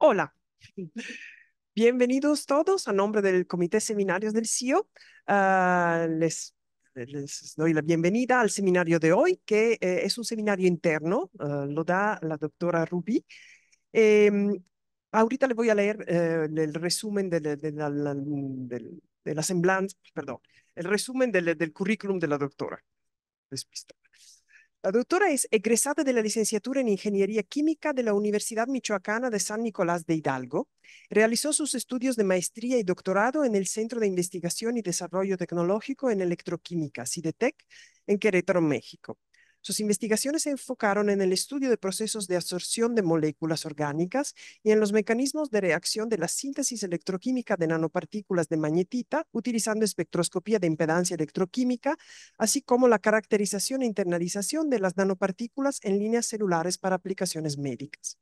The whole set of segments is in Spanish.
Hola, bienvenidos todos a nombre del Comité Seminarios del CIO. Les doy la bienvenida al seminario de hoy, que es un seminario interno, lo da la doctora Rubí. Em, Ahorita le voy a leer el resumen de la semblanza, perdón, el resumen del currículum de la doctora. Despista. La doctora es egresada de la licenciatura en Ingeniería Química de la Universidad Michoacana de San Nicolás de Hidalgo. Realizó sus estudios de maestría y doctorado en el Centro de Investigación y Desarrollo Tecnológico en Electroquímica, CIDETEC, en Querétaro, México. Sus investigaciones se enfocaron en el estudio de procesos de absorción de moléculas orgánicas y en los mecanismos de reacción de la síntesis electroquímica de nanopartículas de magnetita utilizando espectroscopía de impedancia electroquímica, así como la caracterización e internalización de las nanopartículas en líneas celulares para aplicaciones médicas.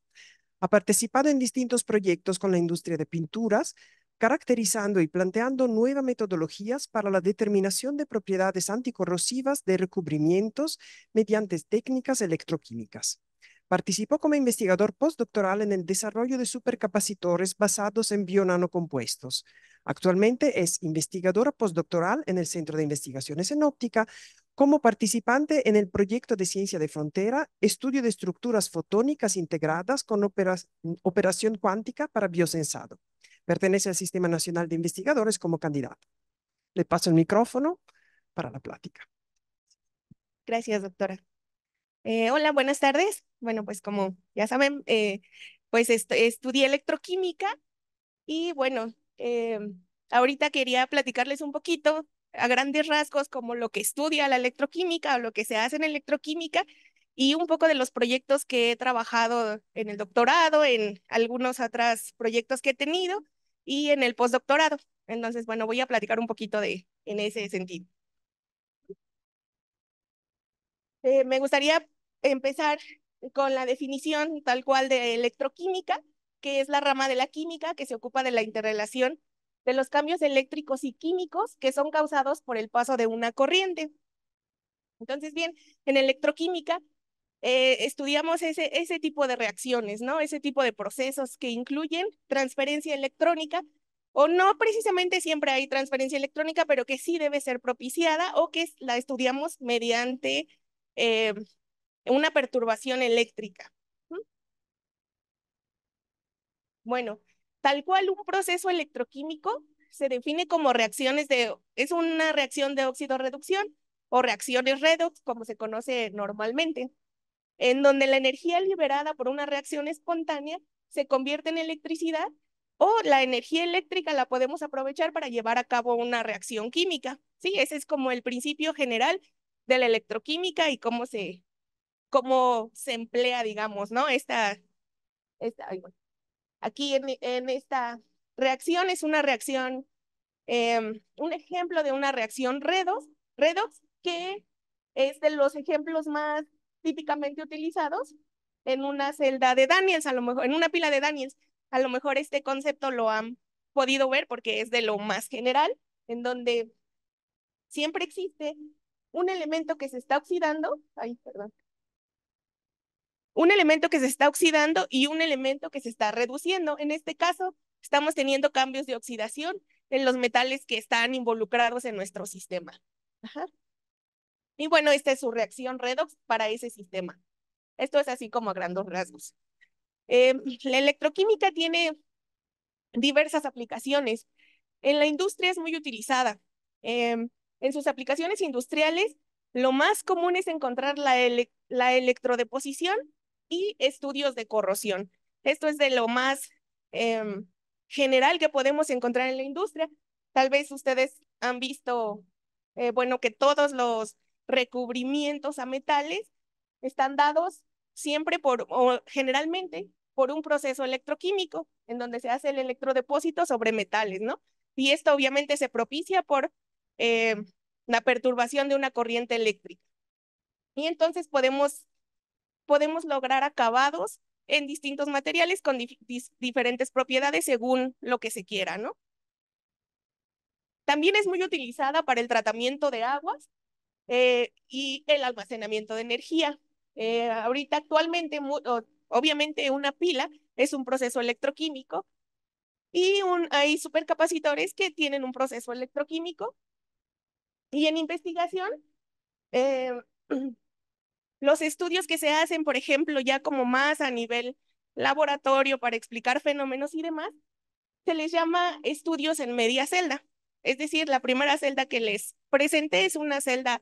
Ha participado en distintos proyectos con la industria de pinturas, caracterizando y planteando nuevas metodologías para la determinación de propiedades anticorrosivas de recubrimientos mediante técnicas electroquímicas. Participó como investigador postdoctoral en el desarrollo de supercapacitores basados en bionanocompuestos. Actualmente es investigadora postdoctoral en el Centro de Investigaciones en Óptica como participante en el proyecto de ciencia de frontera, estudio de estructuras fotónicas integradas con operación cuántica para biosensado. Pertenece al Sistema Nacional de Investigadores como candidato. Le paso el micrófono para la plática. Gracias, doctora. Hola, buenas tardes. Bueno, pues como ya saben, pues estudié electroquímica y bueno, ahorita quería platicarles un poquito a grandes rasgos como lo que estudia la electroquímica o lo que se hace en electroquímica y un poco de los proyectos que he trabajado en el doctorado, en algunos otros proyectos que he tenido y en el postdoctorado. Entonces, bueno, voy a platicar un poquito en ese sentido. Me gustaría empezar con la definición tal cual de electroquímica, que es la rama de la química que se ocupa de la interrelación de los cambios eléctricos y químicos que son causados por el paso de una corriente. Entonces, bien, en electroquímica estudiamos ese tipo de reacciones, ¿no? Ese tipo de procesos que incluyen transferencia electrónica, o no precisamente siempre hay transferencia electrónica, pero que sí debe ser propiciada o que la estudiamos mediante eh, una perturbación eléctrica. ¿Mm? Bueno, tal cual un proceso electroquímico se define como es una reacción de óxido-reducción o reacciones redox, como se conoce normalmente, en donde la energía liberada por una reacción espontánea se convierte en electricidad o la energía eléctrica la podemos aprovechar para llevar a cabo una reacción química. Sí, ese es como el principio general de la electroquímica y cómo se emplea, digamos, ¿no? Ay, bueno, aquí en esta reacción es una reacción, un ejemplo de una reacción redox, que es de los ejemplos más típicamente utilizados en una celda de Daniels, a lo mejor, en una pila de Daniels. A lo mejor este concepto lo han podido ver porque es de lo más general, en donde siempre existe un elemento que se está oxidando, ay, perdón, un elemento que se está oxidando y un elemento que se está reduciendo. En este caso, estamos teniendo cambios de oxidación en los metales que están involucrados en nuestro sistema. Ajá. Y bueno, esta es su reacción redox para ese sistema. Esto es así como a grandes rasgos. La electroquímica tiene diversas aplicaciones. En la industria es muy utilizada. En sus aplicaciones industriales, lo más común es encontrar la electrodeposición y estudios de corrosión. Esto es de lo más general que podemos encontrar en la industria. Tal vez ustedes han visto, bueno, que todos los recubrimientos a metales están dados siempre o generalmente por un proceso electroquímico, en donde se hace el electrodepósito sobre metales, ¿no? Y esto obviamente se propicia por eh, la perturbación de una corriente eléctrica. Y entonces podemos lograr acabados en distintos materiales con diferentes propiedades según lo que se quiera, ¿no? También es muy utilizada para el tratamiento de aguas y el almacenamiento de energía. Ahorita actualmente Obviamente una pila es un proceso electroquímico y hay supercapacitores que tienen un proceso electroquímico. Y en investigación, eh, los estudios que se hacen, por ejemplo, ya como más a nivel laboratorio para explicar fenómenos y demás, se les llama estudios en media celda. Es decir, la primera celda que les presenté es una celda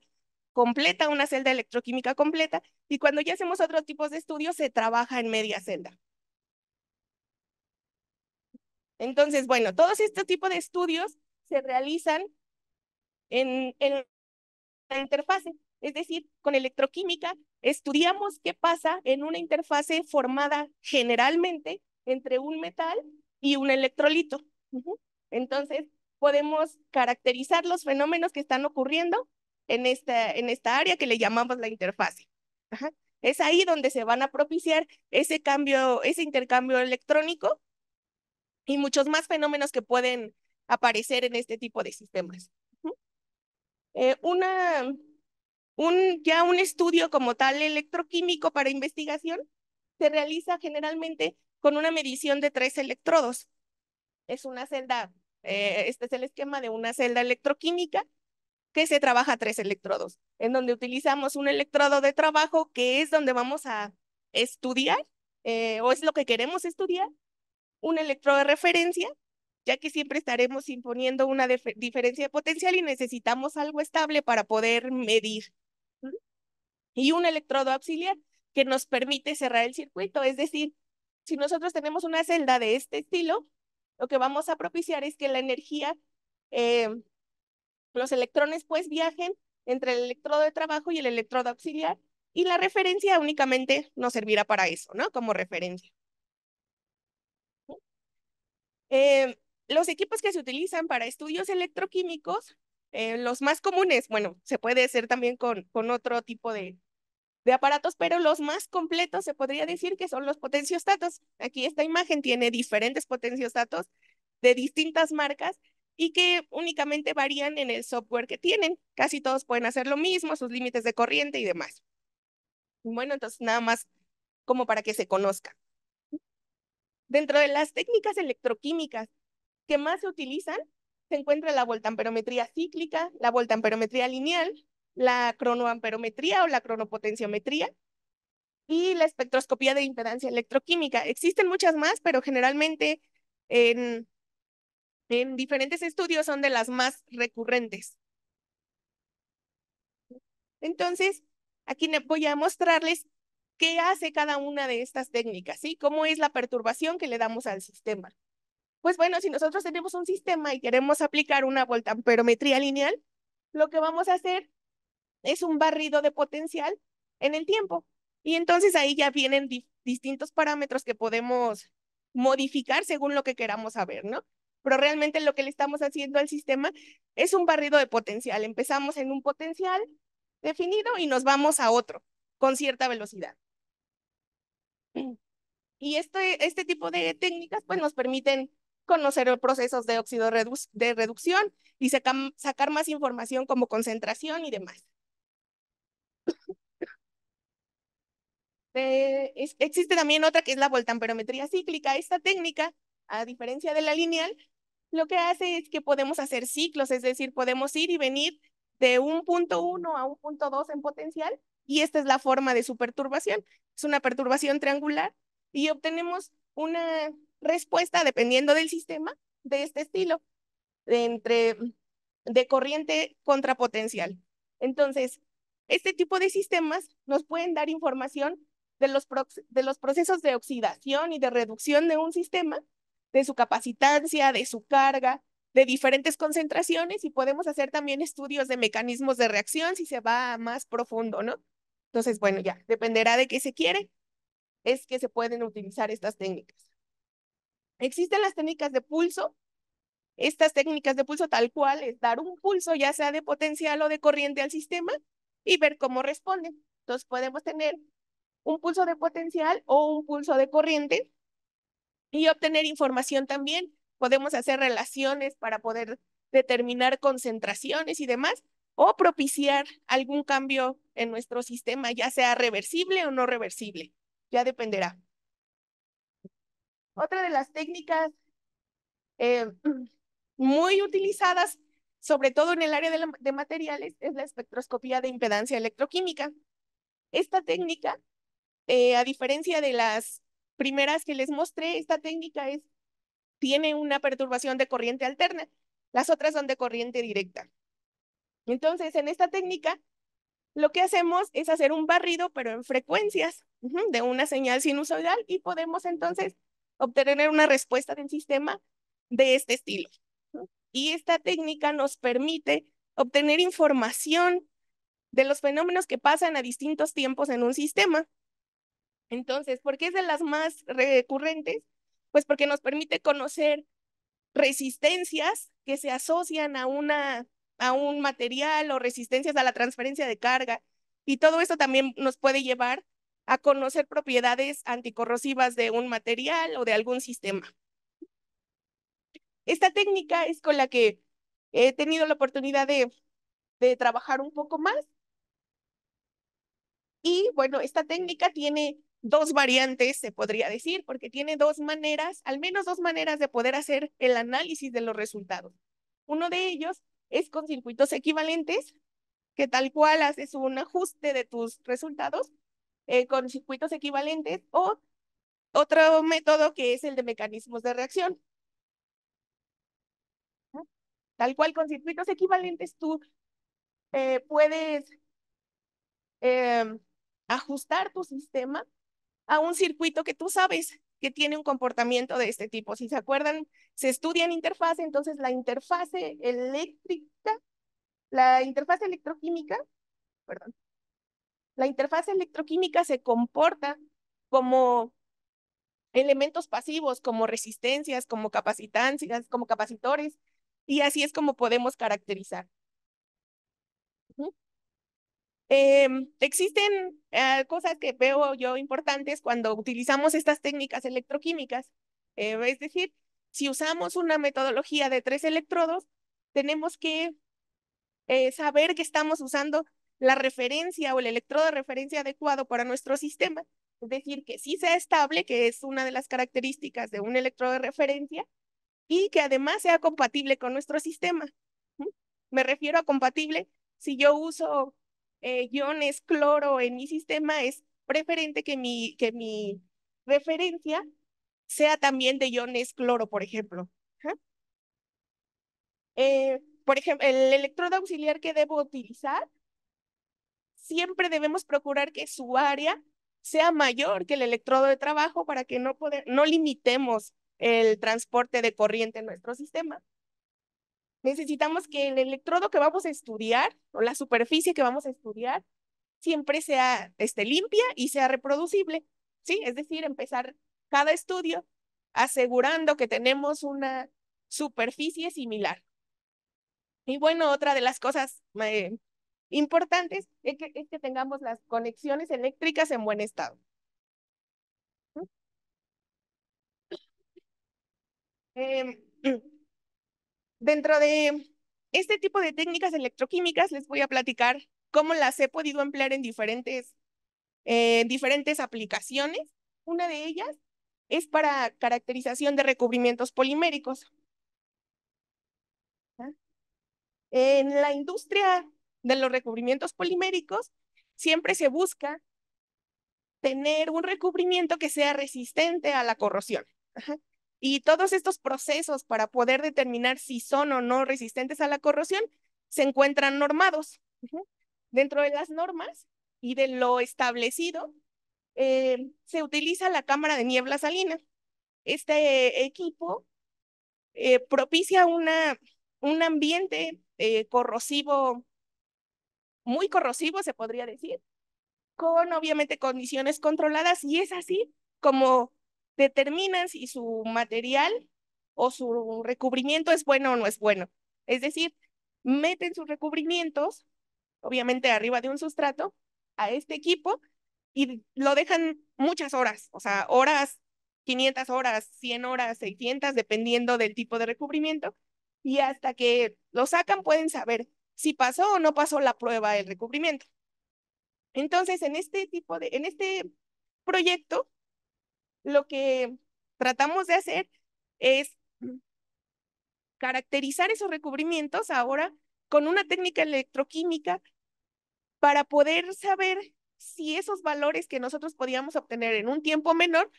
completa, una celda electroquímica completa, y cuando ya hacemos otros tipos de estudios se trabaja en media celda. Entonces, bueno, todos estos tipos de estudios se realizan en la interfase. Es decir, con electroquímica estudiamos qué pasa en una interfase formada generalmente entre un metal y un electrolito. Entonces, podemos caracterizar los fenómenos que están ocurriendo en esta área que le llamamos la interfase. Ajá. Es ahí donde se van a propiciar ese cambio, ese intercambio electrónico y muchos más fenómenos que pueden aparecer en este tipo de sistemas. Eh, una, ya un estudio como tal electroquímico para investigación se realiza generalmente con una medición de 3 electrodos. Es una celda, este es el esquema de una celda electroquímica que se trabaja a 3 electrodos, en donde utilizamos un electrodo de trabajo que es donde vamos a estudiar, o es lo que queremos estudiar, un electrodo de referencia, ya que siempre estaremos imponiendo una diferencia de potencial y necesitamos algo estable para poder medir. Y un electrodo auxiliar que nos permite cerrar el circuito. Es decir, si nosotros tenemos una celda de este estilo, lo que vamos a propiciar es que la energía, eh, los electrones pues viajen entre el electrodo de trabajo y el electrodo auxiliar, y la referencia únicamente nos servirá para eso, ¿no? Como referencia. Eh, los equipos que se utilizan para estudios electroquímicos, los más comunes, bueno, se puede hacer también con otro tipo de aparatos, pero los más completos se podría decir que son los potenciostatos. Aquí esta imagen tiene diferentes potenciostatos de distintas marcas y que únicamente varían en el software que tienen. Casi todos pueden hacer lo mismo, sus límites de corriente y demás. Bueno, entonces nada más como para que se conozcan. Dentro de las técnicas electroquímicas que más se utilizan, se encuentra la voltamperometría cíclica, la voltamperometría lineal, la cronoamperometría o la cronopotenciometría y la espectroscopía de impedancia electroquímica. Existen muchas más, pero generalmente en, en diferentes estudios son de las más recurrentes. Entonces, aquí voy a mostrarles qué hace cada una de estas técnicas, ¿sí? ¿Cómo es la perturbación que le damos al sistema? Pues bueno, si nosotros tenemos un sistema y queremos aplicar una voltamperometría lineal, lo que vamos a hacer es un barrido de potencial en el tiempo. Y entonces ahí ya vienen distintos parámetros que podemos modificar según lo que queramos saber, ¿no? Pero realmente lo que le estamos haciendo al sistema es un barrido de potencial. Empezamos en un potencial definido y nos vamos a otro con cierta velocidad. Y este tipo de técnicas pues nos permiten conocer los procesos de óxido de reducción y sacar más información como concentración y demás. Existe también otra que es la voltamperometría cíclica. Esta técnica, a diferencia de la lineal, lo que hace es que podemos hacer ciclos, es decir, podemos ir y venir de un punto 1 a un punto 2 en potencial, y esta es la forma de su perturbación. Es una perturbación triangular y obtenemos una respuesta, dependiendo del sistema, de este estilo, de corriente contra potencial. Entonces, este tipo de sistemas nos pueden dar información de los procesos de oxidación y de reducción de un sistema, de su capacitancia, de su carga, de diferentes concentraciones, y podemos hacer también estudios de mecanismos de reacción si se va más profundo, ¿no? Entonces, bueno, ya dependerá de qué se quiere, es que se pueden utilizar estas técnicas. Existen las técnicas de pulso. Estas técnicas de pulso tal cual es dar un pulso, ya sea de potencial o de corriente al sistema, y ver cómo responden. Entonces podemos tener un pulso de potencial o un pulso de corriente y obtener información también. Podemos hacer relaciones para poder determinar concentraciones y demás, o propiciar algún cambio en nuestro sistema, ya sea reversible o no reversible. Ya dependerá. Otra de las técnicas eh, muy utilizadas, sobre todo en el área de materiales, es la espectroscopía de impedancia electroquímica. Esta técnica, a diferencia de las primeras que les mostré, esta técnica tiene una perturbación de corriente alterna. Las otras son de corriente directa. Entonces, en esta técnica, lo que hacemos es hacer un barrido, pero en frecuencias de una señal sinusoidal y podemos entonces obtener una respuesta del sistema de este estilo. Y esta técnica nos permite obtener información de los fenómenos que pasan a distintos tiempos en un sistema. Entonces, ¿por qué es de las más recurrentes? Pues porque nos permite conocer resistencias que se asocian a un material o resistencias a la transferencia de carga. Y todo esto también nos puede llevar a conocer propiedades anticorrosivas de un material o de algún sistema. Esta técnica es con la que he tenido la oportunidad de trabajar un poco más. Y bueno, esta técnica tiene dos variantes, se podría decir, porque tiene dos maneras, al menos dos maneras de poder hacer el análisis de los resultados. Uno de ellos es con circuitos equivalentes, que tal cual haces un ajuste de tus resultados con circuitos equivalentes, o otro método que es el de mecanismos de reacción. Tal cual con circuitos equivalentes tú puedes eh, ajustar tu sistema a un circuito que tú sabes que tiene un comportamiento de este tipo. Si se acuerdan, se estudia en interfase, entonces la interfase eléctrica, la interfase electroquímica, perdón, la interfase electroquímica se comporta como elementos pasivos, como resistencias, como capacitancias, como capacitores, y así es como podemos caracterizar. Existen cosas que veo yo importantes cuando utilizamos estas técnicas electroquímicas. Es decir, si usamos una metodología de 3 electrodos, tenemos que saber que estamos usando la referencia o el electrodo de referencia adecuado para nuestro sistema. Es decir, que sí sea estable, que es una de las características de un electrodo de referencia, y que además sea compatible con nuestro sistema. ¿Mm? Me refiero a compatible. Si yo uso iones cloro en mi sistema, es preferente que mi referencia sea también de iones cloro, por ejemplo. Ajá. Por ejemplo, el electrodo auxiliar que debo utilizar, siempre debemos procurar que su área sea mayor que el electrodo de trabajo para que no limitemos el transporte de corriente en nuestro sistema. Necesitamos que el electrodo que vamos a estudiar o la superficie que vamos a estudiar siempre sea limpia y sea reproducible, ¿sí? Es decir, empezar cada estudio asegurando que tenemos una superficie similar. Y bueno, otra de las cosas importantes es que tengamos las conexiones eléctricas en buen estado. Em, Dentro de este tipo de técnicas electroquímicas les voy a platicar cómo las he podido emplear en diferentes aplicaciones. Una de ellas es para caracterización de recubrimientos poliméricos. ¿Ah? En la industria de los recubrimientos poliméricos siempre se busca tener un recubrimiento que sea resistente a la corrosión. Ajá. Y todos estos procesos para poder determinar si son o no resistentes a la corrosión se encuentran normados. Ujú. Dentro de las normas y de lo establecido, se utiliza la cámara de niebla salina. Este equipo propicia un ambiente corrosivo, muy corrosivo, se podría decir, con obviamente condiciones controladas, y es así como determinan si su material o su recubrimiento es bueno o no es bueno. Es decir, meten sus recubrimientos, obviamente arriba de un sustrato, a este equipo y lo dejan muchas horas, o sea, horas, 500 horas, 100 horas, 600, dependiendo del tipo de recubrimiento, y hasta que lo sacan pueden saber si pasó o no pasó la prueba del recubrimiento. Entonces, en este proyecto, lo que tratamos de hacer es caracterizar esos recubrimientos ahora con una técnica electroquímica para poder saber si esos valores que nosotros podíamos obtener en un tiempo menor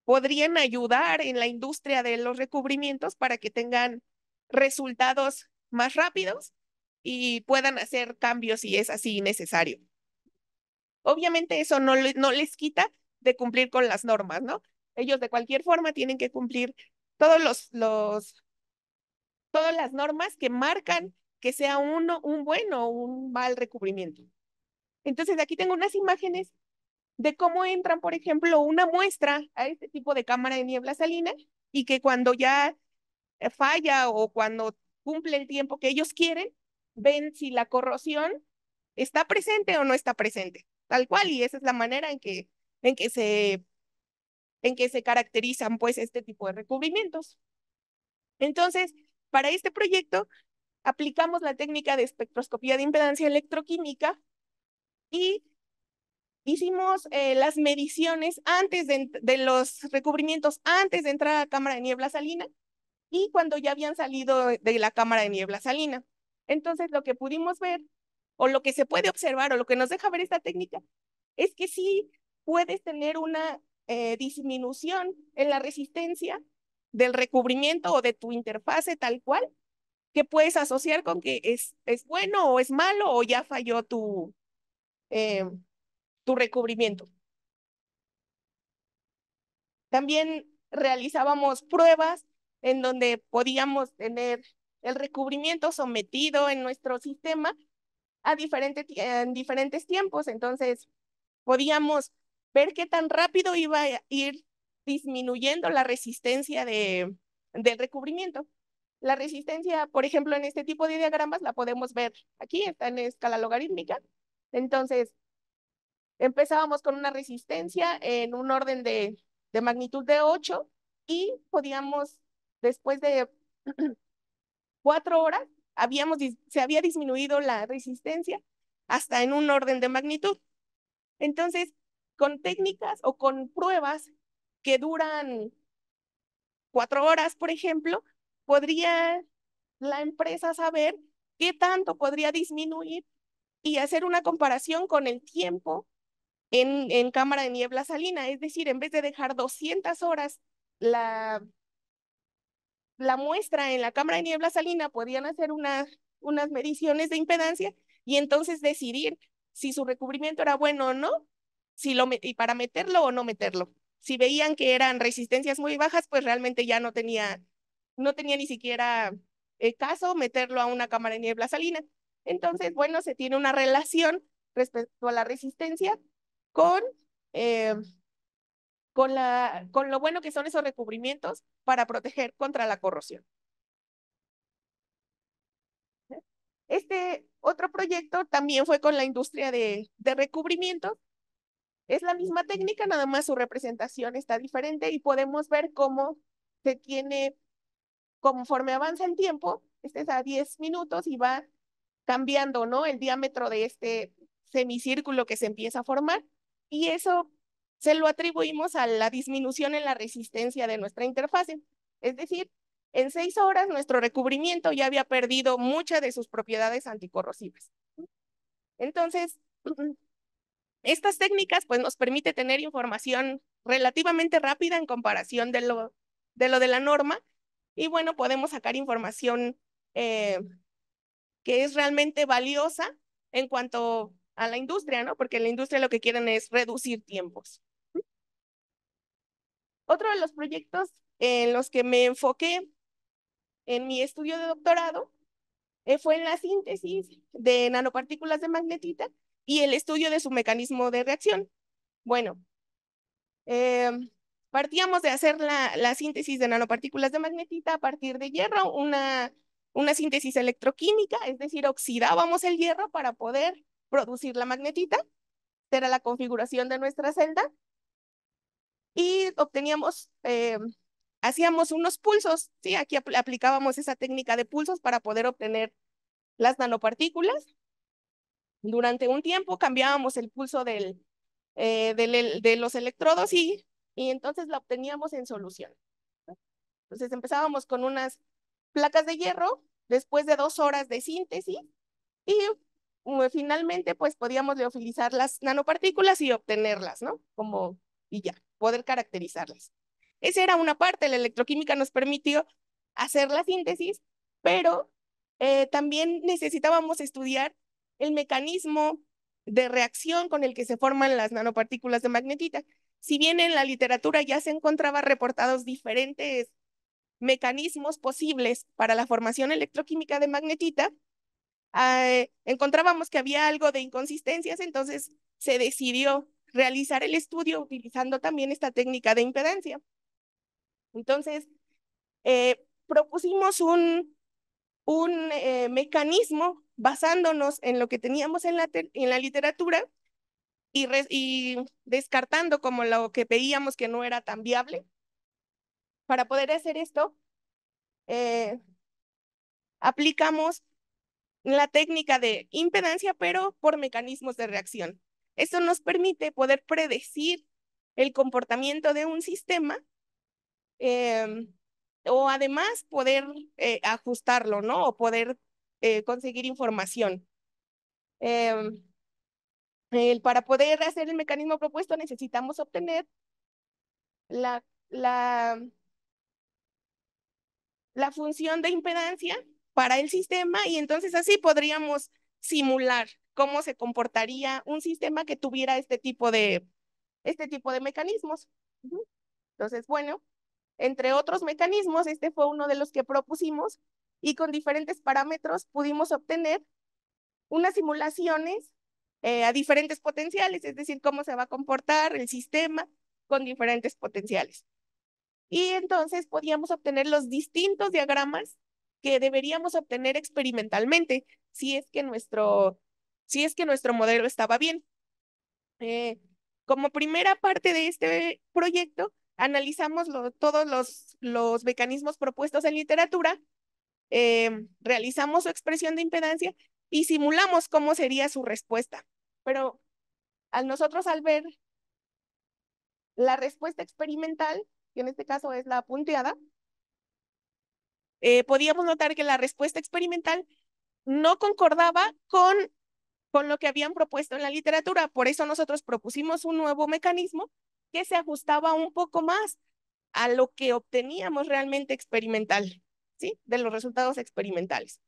podrían ayudar en la industria de los recubrimientos para que tengan resultados más rápidos y puedan hacer cambios si es así necesario. Obviamente eso no les quita de cumplir con las normas, ¿no? Ellos de cualquier forma tienen que cumplir todos todas las normas que marcan que sea un buen o un mal recubrimiento. Entonces aquí tengo unas imágenes de cómo entran, por ejemplo, una muestra a este tipo de cámara de niebla salina y que cuando ya falla o cuando cumple el tiempo que ellos quieren, ven si la corrosión está presente o no está presente, tal cual, y esa es la manera en que en que se caracterizan pues este tipo de recubrimientos. Entonces, para este proyecto aplicamos la técnica de espectroscopía de impedancia electroquímica y hicimos las mediciones antes de los recubrimientos, antes de entrar a la cámara de niebla salina y cuando ya habían salido de la cámara de niebla salina. Entonces, lo que pudimos ver, o lo que se puede observar, o lo que nos deja ver esta técnica, es que sí puedes tener una disminución en la resistencia del recubrimiento o de tu interfase tal cual, que puedes asociar con que es bueno o es malo o ya falló eh, tu recubrimiento. También realizábamos pruebas en donde podíamos tener el recubrimiento sometido en nuestro sistema a en diferentes tiempos. Entonces, podíamos ver qué tan rápido iba a ir disminuyendo la resistencia del recubrimiento. La resistencia, por ejemplo, en este tipo de diagramas la podemos ver aquí, está en escala logarítmica. Entonces, empezábamos con una resistencia en un orden de magnitud de 8 y podíamos, después de 4 horas, se había disminuido la resistencia hasta en un orden de magnitud. Entonces, con técnicas o con pruebas que duran 4 horas, por ejemplo, podría la empresa saber qué tanto podría disminuir y hacer una comparación con el tiempo en cámara de niebla salina. Es decir, en vez de dejar 200 horas la, la muestra en la cámara de niebla salina, podían hacer unas mediciones de impedancia y entonces decidir si su recubrimiento era bueno o no, y para meterlo o no meterlo. Si veían que eran resistencias muy bajas, pues realmente ya no tenía ni siquiera caso meterlo a una cámara de niebla salina. Entonces, bueno, se tiene una relación respecto a la resistencia con, eh, con lo bueno que son esos recubrimientos para proteger contra la corrosión. Este otro proyecto también fue con la industria de recubrimientos. Es la misma técnica, nada más su representación está diferente y podemos ver cómo se tiene, conforme avanza el tiempo, este es a 10 minutos y va cambiando, ¿no? El diámetro de este semicírculo que se empieza a formar y eso se lo atribuimos a la disminución en la resistencia de nuestra interfase. Es decir, en 6 horas nuestro recubrimiento ya había perdido muchas de sus propiedades anticorrosivas. Entonces, estas técnicas pues nos permite tener información relativamente rápida en comparación de lo de la norma y bueno, podemos sacar información que es realmente valiosa en cuanto a la industria, ¿no? Porque en la industria lo que quieren es reducir tiempos. Otro de los proyectos en los que me enfoqué en mi estudio de doctorado fue en la síntesis de nanopartículas de magnetita y el estudio de su mecanismo de reacción. Bueno, eh, partíamos de hacer la síntesis de nanopartículas de magnetita a partir de hierro, una síntesis electroquímica, es decir, oxidábamos el hierro para poder producir la magnetita. Esta era la configuración de nuestra celda y obteníamos, hacíamos unos pulsos, ¿sí? Aquí aplicábamos esa técnica de pulsos para poder obtener las nanopartículas. Durante un tiempo cambiábamos el pulso de los electrodos y y entonces la obteníamos en solución. Entonces empezábamos con unas placas de hierro después de 2 horas de síntesis y finalmente pues podíamos liofilizar las nanopartículas y obtenerlas, ¿no? Y ya, poder caracterizarlas. Esa era una parte, la electroquímica nos permitió hacer la síntesis, pero también necesitábamos estudiar el mecanismo de reacción con el que se forman las nanopartículas de magnetita. Si bien en la literatura ya se encontraban reportados diferentes mecanismos posibles para la formación electroquímica de magnetita, encontrábamos que había algo de inconsistencias, entonces se decidió realizar el estudio utilizando también esta técnica de impedancia. Entonces, propusimos un mecanismo basándonos en lo que teníamos en la literatura y descartando como lo que veíamos que no era tan viable. Para poder hacer esto, eh, aplicamos la técnica de impedancia, pero por mecanismos de reacción. Esto nos permite poder predecir el comportamiento de un sistema o además poder ajustarlo, ¿no? O poder conseguir información. Em, para poder hacer el mecanismo propuesto necesitamos obtener la, la, la función de impedancia para el sistema y entonces así podríamos simular cómo se comportaría un sistema que tuviera este tipo de mecanismos. Entonces, bueno, entre otros mecanismos, este fue uno de los que propusimos y con diferentes parámetros pudimos obtener unas simulaciones a diferentes potenciales, es decir, cómo se va a comportar el sistema con diferentes potenciales. Y entonces podíamos obtener los distintos diagramas que deberíamos obtener experimentalmente si es que nuestro modelo estaba bien. Como primera parte de este proyecto, analizamos todos los mecanismos propuestos en literatura, realizamos su expresión de impedancia y simulamos cómo sería su respuesta. Pero al ver la respuesta experimental, que en este caso es la punteada, podíamos notar que la respuesta experimental no concordaba con lo que habían propuesto en la literatura. Por eso nosotros propusimos un nuevo mecanismo que se ajustaba un poco más a lo que obteníamos realmente experimental, ¿sí? De los resultados experimentales.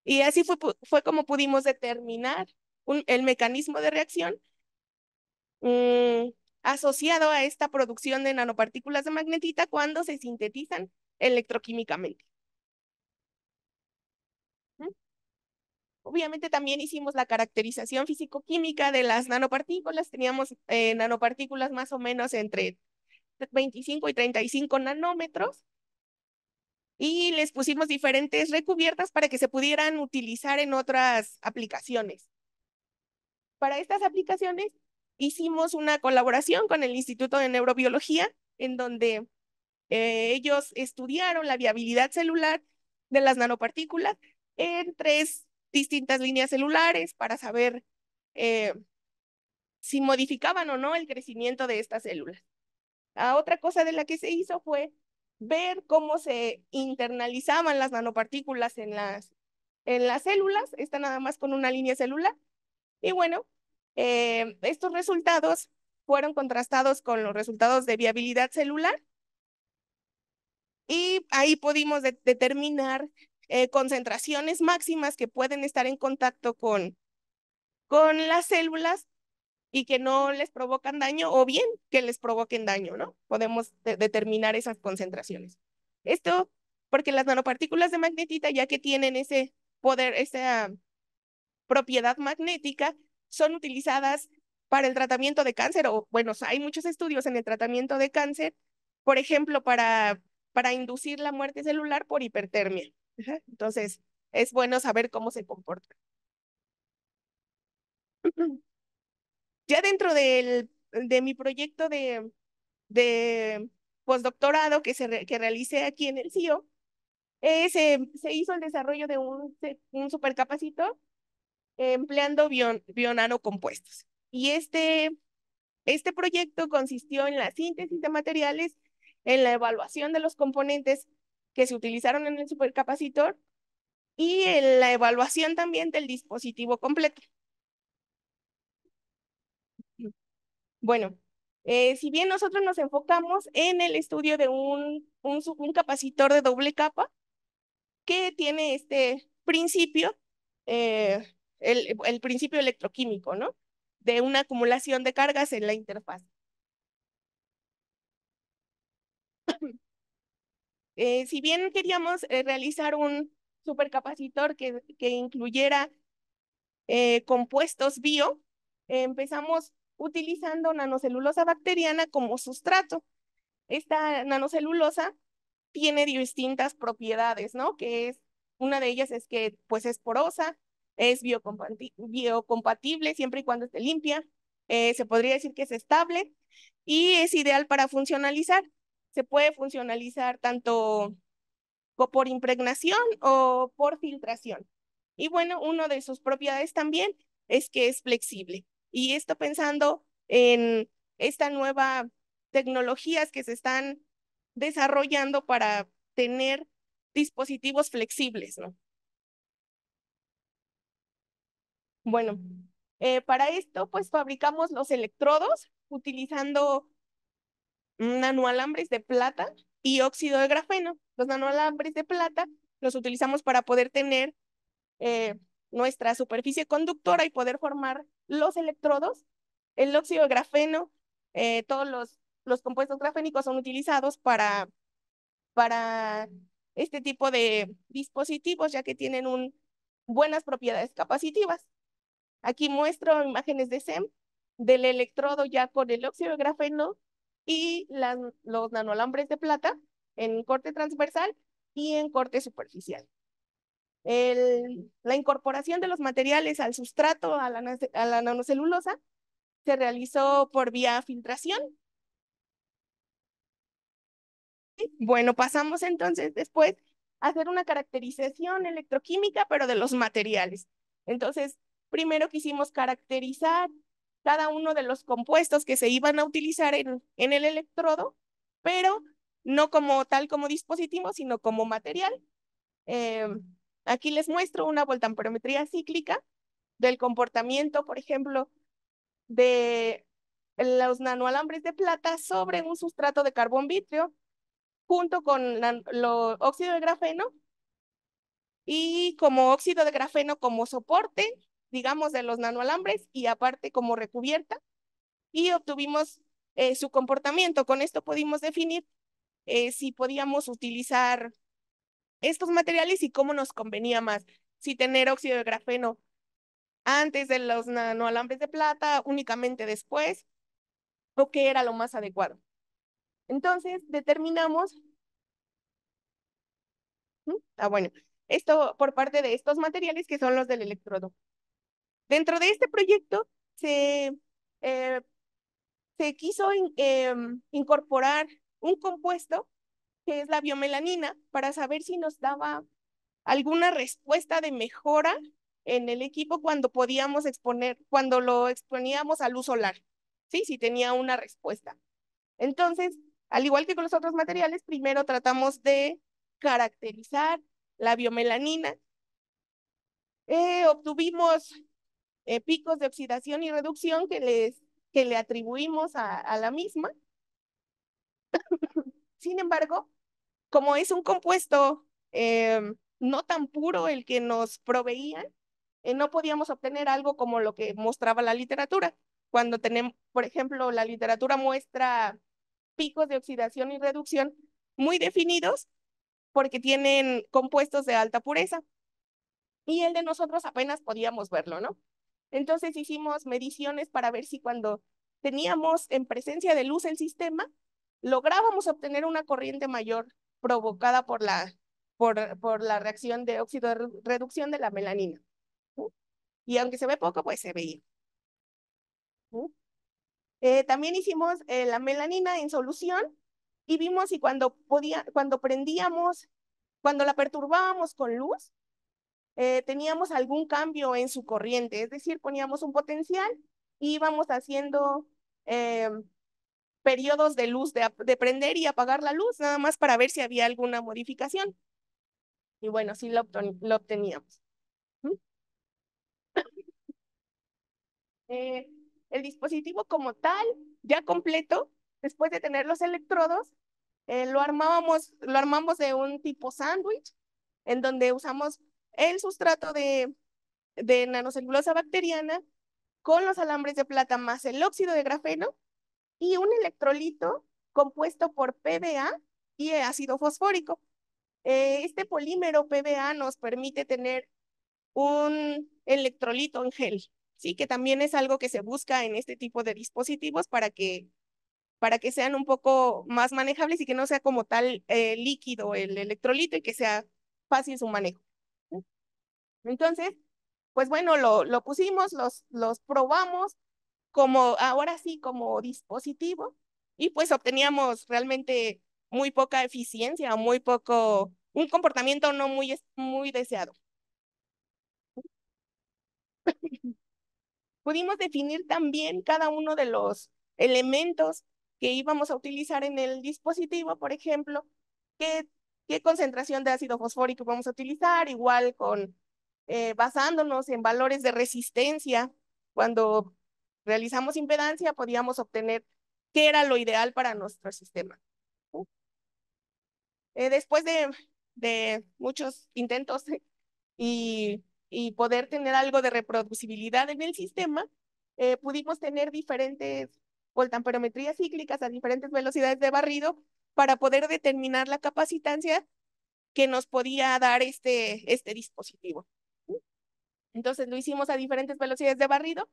Y así fue como pudimos determinar el mecanismo de reacción mm, asociado a esta producción de nanopartículas de magnetita cuando se sintetizan electroquímicamente. ¿Mm? Obviamente también hicimos la caracterización físico-química de las nanopartículas. Teníamos nanopartículas más o menos entre 25 y 35 nanómetros y les pusimos diferentes recubiertas para que se pudieran utilizar en otras aplicaciones. Para estas aplicaciones hicimos una colaboración con el Instituto de Neurobiología, en donde ellos estudiaron la viabilidad celular de las nanopartículas en 3 distintas líneas celulares para saber eh, si modificaban o no el crecimiento de estas células. Otra cosa de la que se hizo fue ver cómo se internalizaban las nanopartículas en las células, está nada más con una línea celular. Y bueno, estos resultados fueron contrastados con los resultados de viabilidad celular y ahí pudimos determinar concentraciones máximas que pueden estar en contacto con las células y que no les provocan daño o bien que les provoquen daño, ¿no? Podemos determinar esas concentraciones. Esto porque las nanopartículas de magnetita, ya que tienen ese poder, esa propiedad magnética, son utilizadas para el tratamiento de cáncer o, bueno, hay muchos estudios en el tratamiento de cáncer, por ejemplo, para inducir la muerte celular por hipertermia. Entonces, es bueno saber cómo se comporta. Ya dentro de mi proyecto de postdoctorado que realicé aquí en el CIO, se hizo el desarrollo de un supercapacito empleando bionanocompuestos. Y Este proyecto consistió en la síntesis de materiales, en la evaluación de los componentes que se utilizaron en el supercapacitor y en la evaluación también del dispositivo completo. Bueno, si bien nosotros nos enfocamos en el estudio de un capacitor de doble capa que tiene este principio, el principio electroquímico, ¿no? De una acumulación de cargas en la interfaz. Si bien queríamos realizar un supercapacitor que incluyera compuestos bio, empezamos utilizando nanocelulosa bacteriana como sustrato. Esta nanocelulosa tiene distintas propiedades, ¿no? Que es, una de ellas es que pues es porosa, es biocompatible siempre y cuando esté limpia, se podría decir que es estable y es ideal para funcionalizar. Se puede funcionalizar tanto por impregnación o por filtración. Y bueno, una de sus propiedades también es que es flexible. Y esto pensando en esta nueva tecnologías que se están desarrollando para tener dispositivos flexibles, ¿no? Bueno, para esto pues fabricamos los electrodos utilizando nanoalambres de plata y óxido de grafeno. Los nanoalambres de plata los utilizamos para poder tener eh, nuestra superficie conductora y poder formar los electrodos. El óxido de grafeno, todos los compuestos grafénicos son utilizados para este tipo de dispositivos, ya que tienen buenas propiedades capacitivas. Aquí muestro imágenes de SEM del electrodo ya con el óxido de grafeno y los nanoalambres de plata en corte transversal y en corte superficial. La incorporación de los materiales al sustrato, a la nanocelulosa, se realizó por vía filtración. Bueno, pasamos entonces después a hacer una caracterización electroquímica, pero de los materiales. Entonces, primero quisimos caracterizar cada uno de los compuestos que se iban a utilizar en el electrodo, pero no como tal como dispositivo, sino como material. Eh, Aquí les muestro una voltamperometría cíclica del comportamiento, por ejemplo, de los nanoalambres de plata sobre un sustrato de carbón vítreo junto con lo óxido de grafeno y como óxido de grafeno como soporte, digamos, de los nanoalambres y aparte como recubierta y obtuvimos su comportamiento. Con esto pudimos definir si podíamos utilizar estos materiales y cómo nos convenía más, si tener óxido de grafeno antes de los nanoalambres de plata, únicamente después, o qué era lo más adecuado. Entonces, determinamos, bueno, esto por parte de estos materiales que son los del electrodo. Dentro de este proyecto eh, se quiso incorporar un compuesto que es la biomelanina para saber si nos daba alguna respuesta de mejora en el equipo cuando podíamos exponer, cuando lo exponíamos a luz solar, ¿sí? Si tenía una respuesta. Entonces, al igual que con los otros materiales, primero tratamos de caracterizar la biomelanina. Obtuvimos picos de oxidación y reducción que le atribuimos a la misma. Sin embargo, como es un compuesto no tan puro el que nos proveían, no podíamos obtener algo como lo que mostraba la literatura. Cuando tenemos, por ejemplo, la literatura muestra picos de oxidación y reducción muy definidos porque tienen compuestos de alta pureza y el de nosotros apenas podíamos verlo, ¿no? Entonces hicimos mediciones para ver si cuando teníamos en presencia de luz el sistema, lográbamos obtener una corriente mayor provocada por la reacción de óxido de reducción de la melanina. Y aunque se ve poco, pues se veía. También hicimos la melanina en solución y vimos si cuando prendíamos, cuando la perturbábamos con luz, teníamos algún cambio en su corriente, es decir, poníamos un potencial y íbamos haciendo periodos de luz de prender y apagar la luz, nada más para ver si había alguna modificación. Y bueno, sí lo obteníamos. ¿Mm? Eh, el dispositivo como tal, ya completo, después de tener los electrodos, lo armamos de un tipo sándwich, en donde usamos el sustrato de nanocelulosa bacteriana con los alambres de plata más el óxido de grafeno y un electrolito compuesto por PBA y ácido fosfórico. Este polímero PBA nos permite tener un electrolito en gel, ¿sí? Que también es algo que se busca en este tipo de dispositivos para que sean un poco más manejables y que no sea como tal líquido el electrolito y que sea fácil su manejo. Entonces, pues bueno, lo pusimos, los probamos como ahora sí como dispositivo y pues obteníamos realmente muy poca eficiencia, muy poco, un comportamiento no muy deseado. Pudimos definir también cada uno de los elementos que íbamos a utilizar en el dispositivo, por ejemplo, qué, qué concentración de ácido fosfórico vamos a utilizar, igual con basándonos en valores de resistencia. Cuando realizamos impedancia, podíamos obtener qué era lo ideal para nuestro sistema. Después de muchos intentos y poder tener algo de reproducibilidad en el sistema, pudimos tener diferentes voltamperometrías cíclicas a diferentes velocidades de barrido para poder determinar la capacitancia que nos podía dar este dispositivo. Entonces lo hicimos a diferentes velocidades de barrido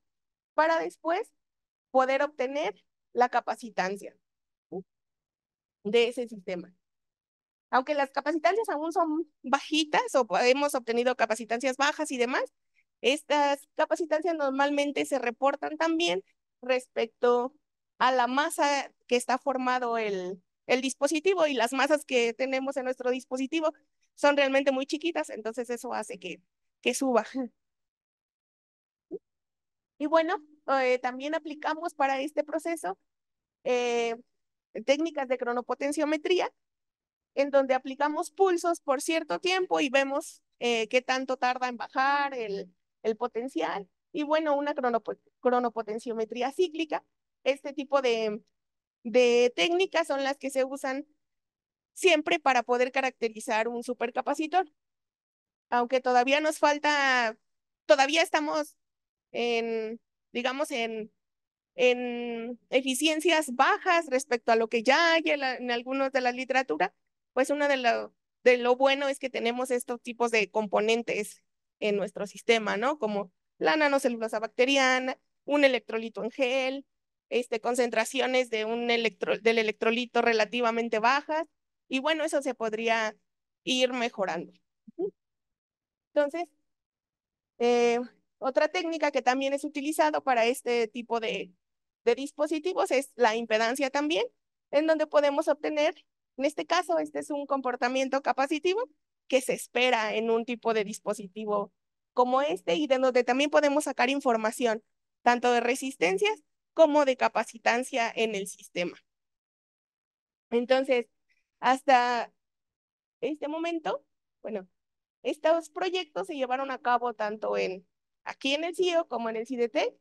para después poder obtener la capacitancia de ese sistema. Aunque las capacitancias aún son bajitas o hemos obtenido capacitancias bajas y demás, estas capacitancias normalmente se reportan también respecto a la masa que está formado el dispositivo y las masas que tenemos en nuestro dispositivo son realmente muy chiquitas, entonces eso hace que suba. Y bueno, también aplicamos para este proceso eh, técnicas de cronopotenciometría en donde aplicamos pulsos por cierto tiempo y vemos qué tanto tarda en bajar el potencial. Y bueno, una cronopotenciometría cíclica. Este tipo de técnicas son las que se usan siempre para poder caracterizar un supercapacitor. Aunque todavía nos falta, todavía estamos en, digamos, en eficiencias bajas respecto a lo que ya hay en algunos de la literatura, pues una de lo bueno es que tenemos estos tipos de componentes en nuestro sistema, ¿no? Como la nanocelulosa bacteriana, un electrolito en gel, concentraciones de del electrolito relativamente bajas, y bueno, eso se podría ir mejorando. Entonces, eh, otra técnica que también es utilizado para este tipo de dispositivos es la impedancia también, en donde podemos obtener, en este caso, este es un comportamiento capacitivo que se espera en un tipo de dispositivo como este y de donde también podemos sacar información tanto de resistencias como de capacitancia en el sistema. Entonces, hasta este momento, bueno, estos proyectos se llevaron a cabo tanto aquí en el CIO como en el CIDT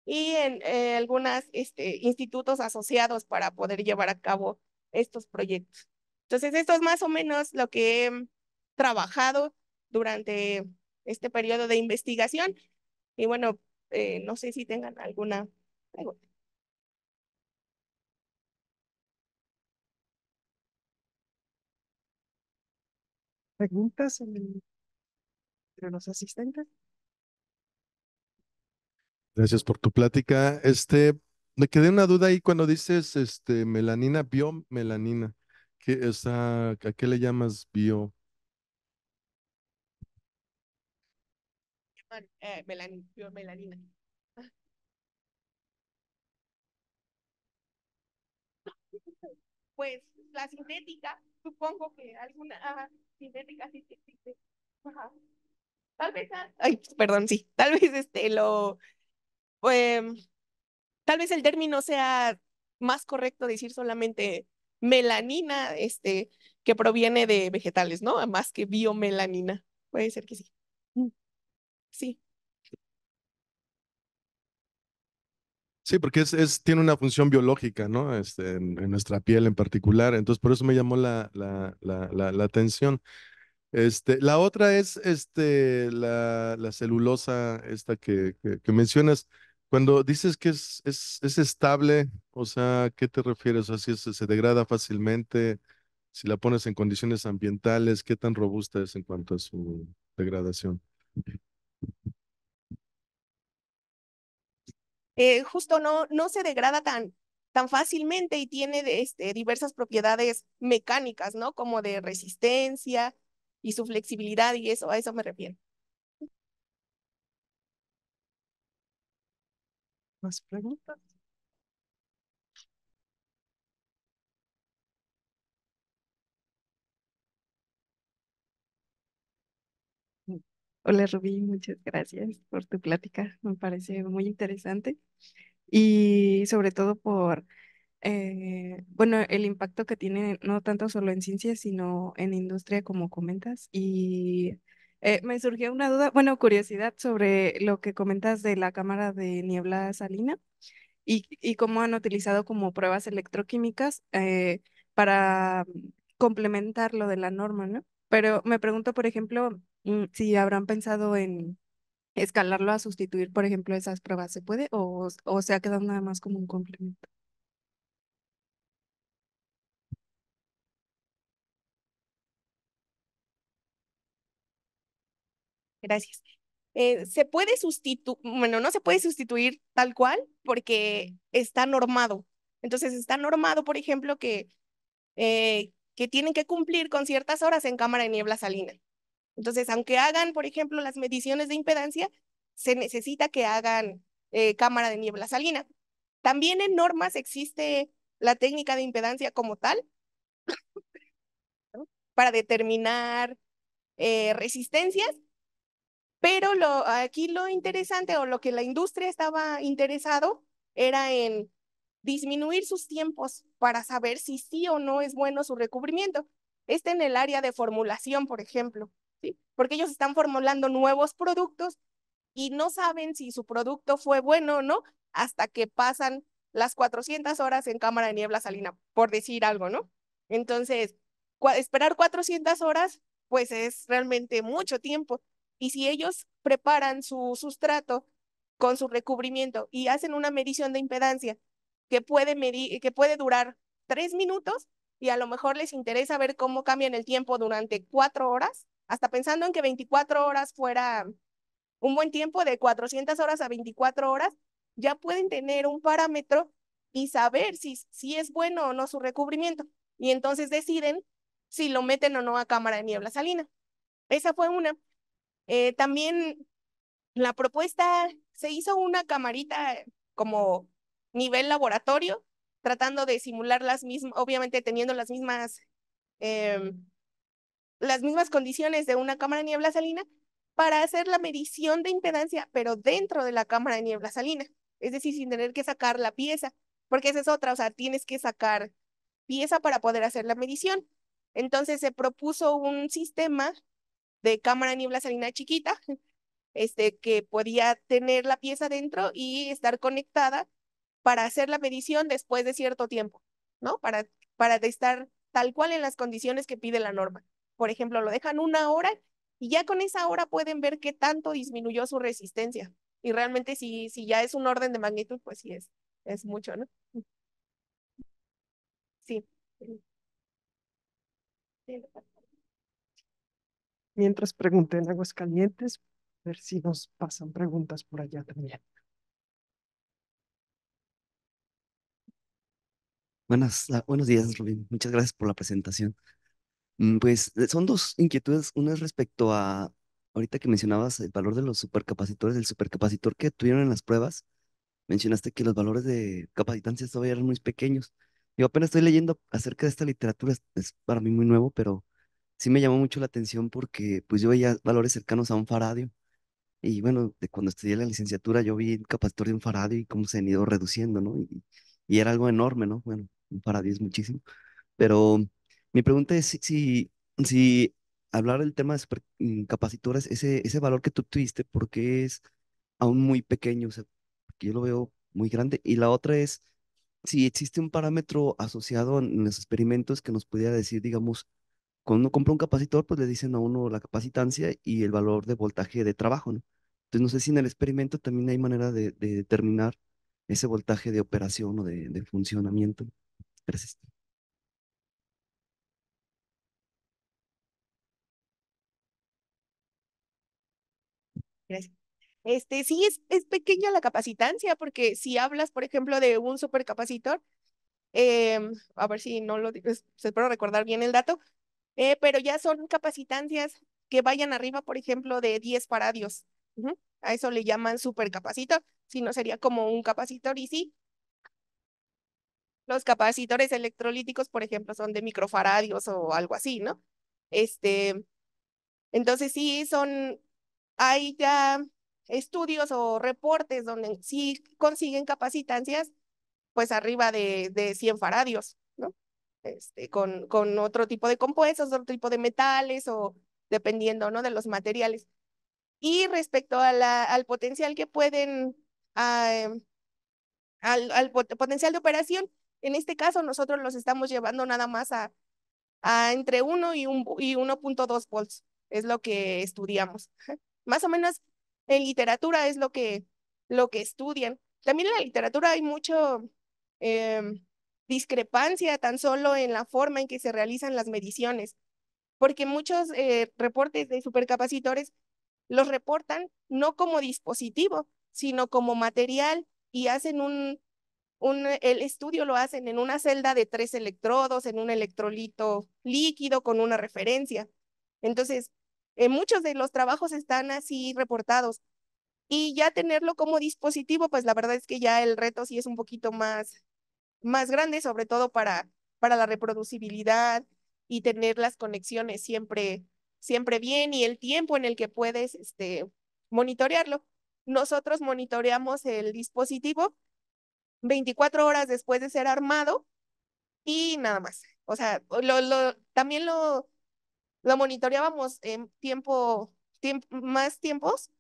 y en algunos institutos asociados para poder llevar a cabo estos proyectos. Entonces, esto es más o menos lo que he trabajado durante este periodo de investigación. Y bueno, no sé si tengan alguna pregunta. ¿Preguntas entre los asistentes? Gracias por tu plática. Me quedé una duda ahí cuando dices, melanina, biomelanina. ¿A qué le llamas bio? Melanina. Pues la sintética, supongo que alguna sintética sí existe. Ajá. Tal vez, ay, perdón, sí, tal vez em, Tal vez el término sea más correcto decir solamente melanina, que proviene de vegetales, ¿no? Más que biomelanina. Puede ser que sí. Mm, sí. Sí, porque tiene una función biológica, ¿no? En nuestra piel en particular. Entonces, por eso me llamó la atención. La otra es la celulosa, esta que mencionas. Cuando dices que es estable, o sea, ¿a qué te refieres? O sea, si se degrada fácilmente, si la pones en condiciones ambientales, ¿qué tan robusta es en cuanto a su degradación? Justo no se degrada tan fácilmente y tiene diversas propiedades mecánicas, ¿no? Como de resistencia y su flexibilidad y eso, a eso me refiero. ¿Más preguntas? Hola Rubí, muchas gracias por tu plática, me parece muy interesante y sobre todo por, bueno, el impacto que tiene no tanto solo en ciencia, sino en industria como comentas. Y me surgió una duda, bueno, curiosidad sobre lo que comentas de la cámara de niebla salina y cómo han utilizado como pruebas electroquímicas para complementar lo de la norma, ¿no? Pero me pregunto, por ejemplo, si habrán pensado en escalarlo a sustituir, por ejemplo, esas pruebas, ¿se puede? O se ha quedado nada más como un complemento? Gracias. Se puede sustituir, bueno, no se puede sustituir tal cual porque está normado. Entonces está normado, por ejemplo, que tienen que cumplir con ciertas horas en cámara de niebla salina. Entonces, aunque hagan, por ejemplo, las mediciones de impedancia, se necesita que hagan cámara de niebla salina. También en normas existe la técnica de impedancia como tal, ¿no? Para determinar resistencias, pero aquí lo interesante o lo que la industria estaba interesado era en disminuir sus tiempos para saber si sí o no es bueno su recubrimiento. En el área de formulación, por ejemplo, ¿sí? Porque ellos están formulando nuevos productos y no saben si su producto fue bueno o no hasta que pasan las 400 horas en cámara de niebla salina, por decir algo, ¿no? Entonces, esperar 400 horas, pues es realmente mucho tiempo. Y si ellos preparan su sustrato con su recubrimiento y hacen una medición de impedancia que puede durar 3 minutos y a lo mejor les interesa ver cómo cambian el tiempo durante 4 horas, hasta pensando en que 24 horas fuera un buen tiempo de 400 horas a 24 horas, ya pueden tener un parámetro y saber si es bueno o no su recubrimiento. Y entonces deciden si lo meten o no a cámara de niebla salina. Esa fue una. También la propuesta, se hizo una camarita como nivel laboratorio, tratando de simular las mismas, obviamente teniendo em, las mismas condiciones de una cámara de niebla salina para hacer la medición de impedancia, pero dentro de la cámara de niebla salina. Es decir, sin tener que sacar la pieza, porque esa es otra, o sea, tienes que sacar pieza para poder hacer la medición. Entonces se propuso un sistema de cámara de niebla salina chiquita, que podía tener la pieza dentro y estar conectada para hacer la medición después de cierto tiempo, ¿no? Para estar tal cual en las condiciones que pide la norma. Por ejemplo, lo dejan 1 hora y ya con esa hora pueden ver qué tanto disminuyó su resistencia. Y realmente si ya es un orden de magnitud, pues sí es mucho, ¿no? Sí. Mientras pregunté en Aguascalientes, a ver si nos pasan preguntas por allá también. Buenos días, Rubén. Muchas gracias por la presentación. Pues son dos inquietudes. Una es respecto a, ahorita que mencionabas el valor de los supercapacitores, del supercapacitor que tuvieron en las pruebas, mencionaste que los valores de capacitancia todavía eran muy pequeños. Yo apenas estoy leyendo acerca de esta literatura, es para mí muy nuevo, pero sí me llamó mucho la atención porque pues yo veía valores cercanos a un faradio Y bueno, de cuando estudié la licenciatura yo vi el capacitor de un faradio y cómo se han ido reduciendo, ¿no? Y era algo enorme, ¿no? Bueno, un faradio es muchísimo. Pero mi pregunta es si hablar del tema de supercapacitores, ese valor que tú tuviste, ¿por qué es aún muy pequeño? O sea, porque yo lo veo muy grande. Y la otra es si existe un parámetro asociado en los experimentos que nos pudiera decir, digamos, cuando uno compra un capacitor, pues le dicen a uno la capacitancia y el valor de voltaje de trabajo, ¿no? Entonces no sé si en el experimento también hay manera de determinar ese voltaje de operación o de funcionamiento. Gracias. Gracias. Sí es pequeña la capacitancia, porque si hablas, por ejemplo, de un supercapacitor, a ver si no lo se espero recordar bien el dato, pero ya son capacitancias que vayan arriba, por ejemplo, de 10 faradios. Ujú. A eso le llaman supercapacitor, si no sería como un capacitor. Y sí, los capacitores electrolíticos, por ejemplo, son de microfaradios o algo así, ¿no? Este, entonces sí hay ya estudios o reportes donde sí consiguen capacitancias, pues arriba de 100 faradios, ¿no? Con otro tipo de compuestos, otro tipo de metales o dependiendo, ¿no? De los materiales. Y respecto a al potencial que pueden, ah, potencial de operación, en este caso nosotros los estamos llevando nada más a entre 1 y 1.2 volts, es lo que estudiamos. Más o menos en literatura es lo que estudian. También en la literatura hay mucho em, discrepancia tan solo en la forma en que se realizan las mediciones, porque muchos reportes de supercapacitores los reportan no como dispositivo, sino como material y hacen el estudio lo hacen en una celda de 3 electrodos, en un electrolito líquido con una referencia. Entonces, muchos de los trabajos están así reportados. Y ya tenerlo como dispositivo, pues la verdad es que ya el reto sí es un poquito más grande, sobre todo para la reproducibilidad y tener las conexiones siempre bien y el tiempo en el que puedes monitorearlo. Nosotros monitoreamos el dispositivo 24 horas después de ser armado y nada más. O sea, también lo monitoreábamos en más tiempos,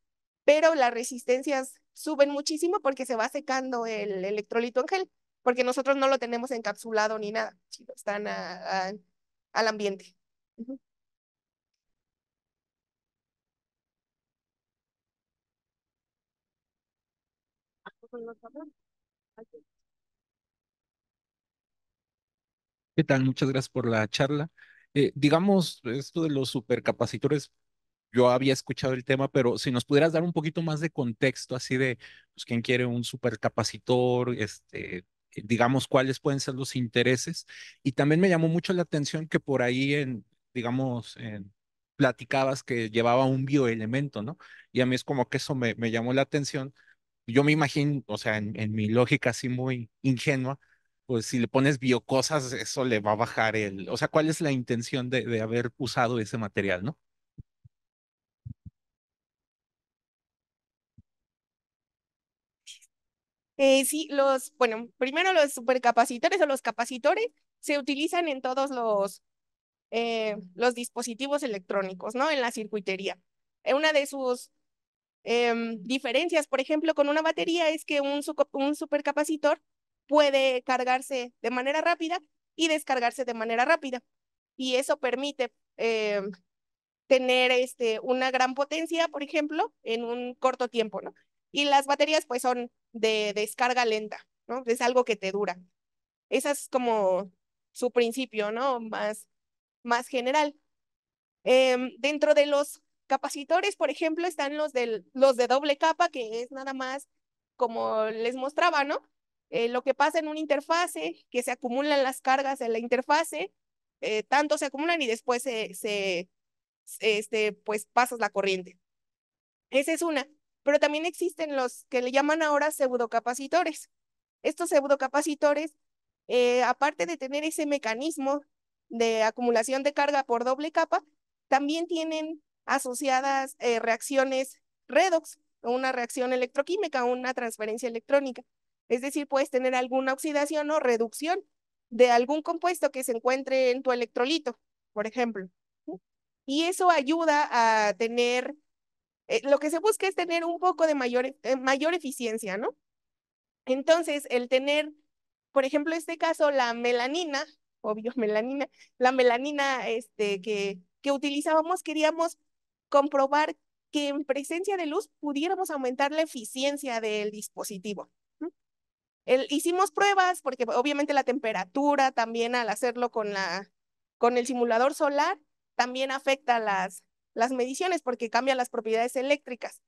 pero las resistencias suben muchísimo porque se va secando el electrolito en gel, porque nosotros no lo tenemos encapsulado ni nada, sino están al ambiente. Ujú. ¿Qué tal? Muchas gracias por la charla. Digamos, esto de los supercapacitores, yo había escuchado el tema, pero si nos pudieras dar un poquito más de contexto, así de, pues, quién quiere un supercapacitor, digamos, cuáles pueden ser los intereses. Y también me llamó mucho la atención que por ahí digamos, platicabas que llevaba un bioelemento, ¿no? Y a mí es como que eso me llamó la atención. Yo me imagino, o sea, en mi lógica así muy ingenua, pues si le pones biocosas, eso le va a bajar o sea, ¿cuál es la intención de haber usado ese material, ¿no? Sí, bueno, primero los supercapacitores o los capacitores se utilizan en todos los dispositivos electrónicos, ¿no? En la circuitería. Una de sus diferencias, por ejemplo, con una batería es que un supercapacitor puede cargarse de manera rápida y descargarse de manera rápida. Y eso permite tener una gran potencia, por ejemplo, en un corto tiempo, ¿no? Y las baterías pues son de descarga lenta, ¿no? Es algo que te dura. Ese es como su principio, ¿no? Más general. Dentro de los capacitores, por ejemplo, están los de doble capa, que es nada más como les mostraba, ¿no? Lo que pasa en una interfase, que se acumulan las cargas en la interfase, tanto se acumulan y después pues pasas la corriente. Esa es una. Pero también existen los que le llaman ahora pseudocapacitores. Estos pseudocapacitores, aparte de tener ese mecanismo de acumulación de carga por doble capa, también tienen asociadas reacciones redox, o una reacción electroquímica, o una transferencia electrónica. Es decir, puedes tener alguna oxidación o reducción de algún compuesto que se encuentre en tu electrolito, por ejemplo. Y eso ayuda a tener, lo que se busca es tener un poco de mayor eficiencia, ¿no? Entonces, el tener, por ejemplo, en este caso, la melanina, obvio, melanina, la melanina que utilizábamos, queríamos comprobar que en presencia de luz pudiéramos aumentar la eficiencia del dispositivo. Hicimos pruebas porque obviamente la temperatura también al hacerlo con el simulador solar también afecta las mediciones porque cambia las propiedades eléctricas.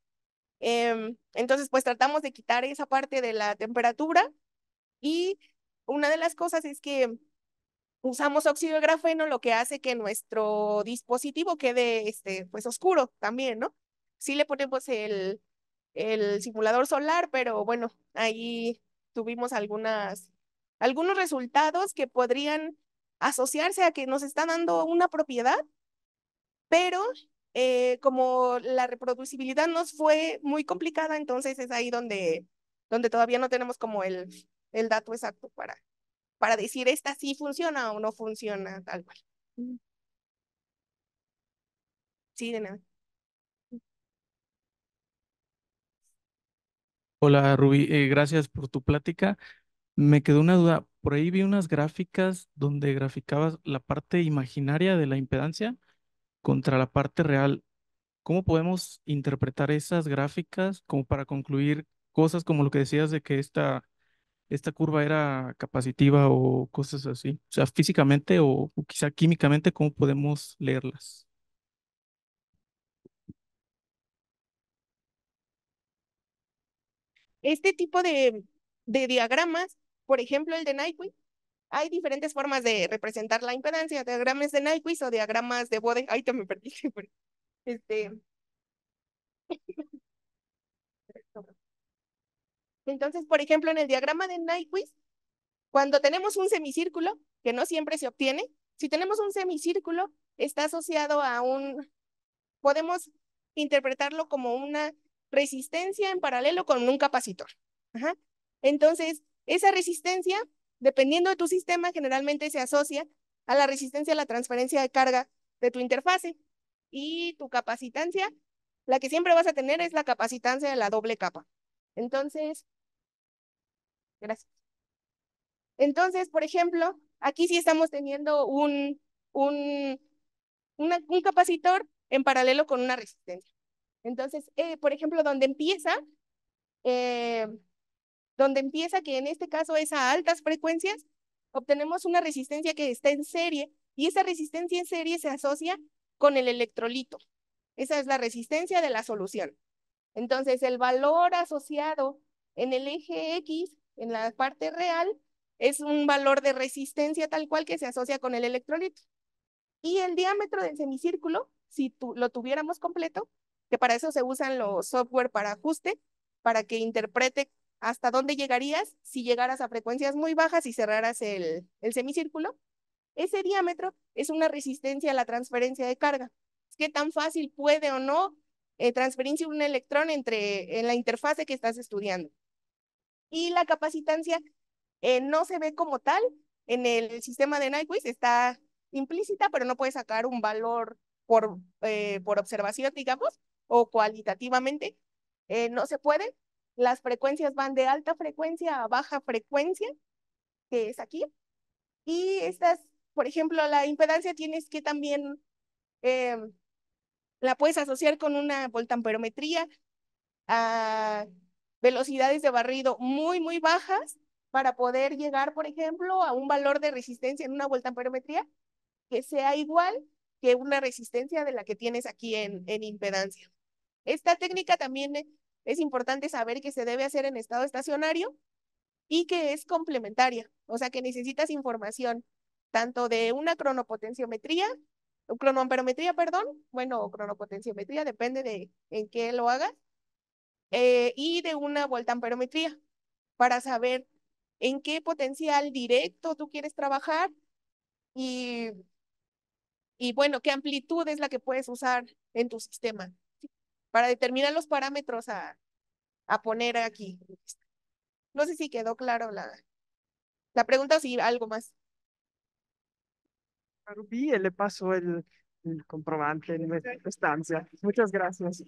Entonces, pues tratamos de quitar esa parte de la temperatura y una de las cosas es que usamos óxido de grafeno, lo que hace que nuestro dispositivo quede pues oscuro también, ¿no? Sí le ponemos el simulador solar, pero bueno, ahí tuvimos algunos resultados que podrían asociarse a que nos está dando una propiedad, pero como la reproducibilidad nos fue muy complicada, entonces es ahí donde todavía no tenemos como el dato exacto para decir esta sí funciona o no funciona tal cual. Sí, de nada. Hola Rubí, gracias por tu plática. Me quedó una duda. Por ahí vi unas gráficas donde graficabas la parte imaginaria de la impedancia contra la parte real. ¿Cómo podemos interpretar esas gráficas como para concluir cosas como lo que decías de que esta curva era capacitiva o cosas así? O sea, físicamente o quizá químicamente, ¿cómo podemos leerlas? Este tipo de diagramas, por ejemplo, el de Nyquist, hay diferentes formas de representar la impedancia, diagramas de Nyquist o diagramas de Bode. Ay, te me perdí. Este, entonces, por ejemplo, en el diagrama de Nyquist, cuando tenemos un semicírculo, que no siempre se obtiene, si tenemos un semicírculo, está asociado podemos interpretarlo como una resistencia en paralelo con un capacitor. Ajá. Entonces, esa resistencia, dependiendo de tu sistema, generalmente se asocia a la resistencia a la transferencia de carga de tu interfase. Y tu capacitancia, la que siempre vas a tener es la capacitancia de la doble capa. Entonces, gracias. Entonces, por ejemplo, aquí sí estamos teniendo un, un capacitor en paralelo con una resistencia. Entonces, por ejemplo, eh, donde empieza que en este caso es a altas frecuencias, obtenemos una resistencia que está en serie y esa resistencia en serie se asocia con el electrolito. Esa es la resistencia de la solución. Entonces, el valor asociado en el eje X, en la parte real, es un valor de resistencia tal cual que se asocia con el electrolito. Y el diámetro del semicírculo, si lo tuviéramos completo, que para eso se usan los software para ajuste, para que interprete hasta dónde llegarías si llegaras a frecuencias muy bajas y cerraras el semicírculo. Ese diámetro es una resistencia a la transferencia de carga. ¿Qué tan fácil puede o no transferirse un electrón en la interfase que estás estudiando? Y la capacitancia no se ve como tal en el sistema de Nyquist, está implícita, pero no puede sacar un valor por observación, digamos, o cualitativamente. No se puede. Las frecuencias van de alta frecuencia a baja frecuencia, que es aquí. Y estas, por ejemplo, la impedancia tienes que también eh, la puedes asociar con una voltamperometría a velocidades de barrido muy, muy bajas para poder llegar, por ejemplo, a un valor de resistencia en una voltamperometría que sea igual que una resistencia de la que tienes aquí en impedancia. Esta técnica también es importante saber que se debe hacer en estado estacionario y que es complementaria, o sea que necesitas información tanto de una cronoamperometría, perdón, bueno, o cronopotenciometría, depende de en qué lo hagas, y de una voltamperometría para saber en qué potencial directo tú quieres trabajar y bueno, qué amplitud es la que puedes usar en tu sistema. para determinar los parámetros a poner aquí. No sé si quedó claro la pregunta o si algo más. A Rubí le paso el comprobante en nuestra estancia. Muchas gracias.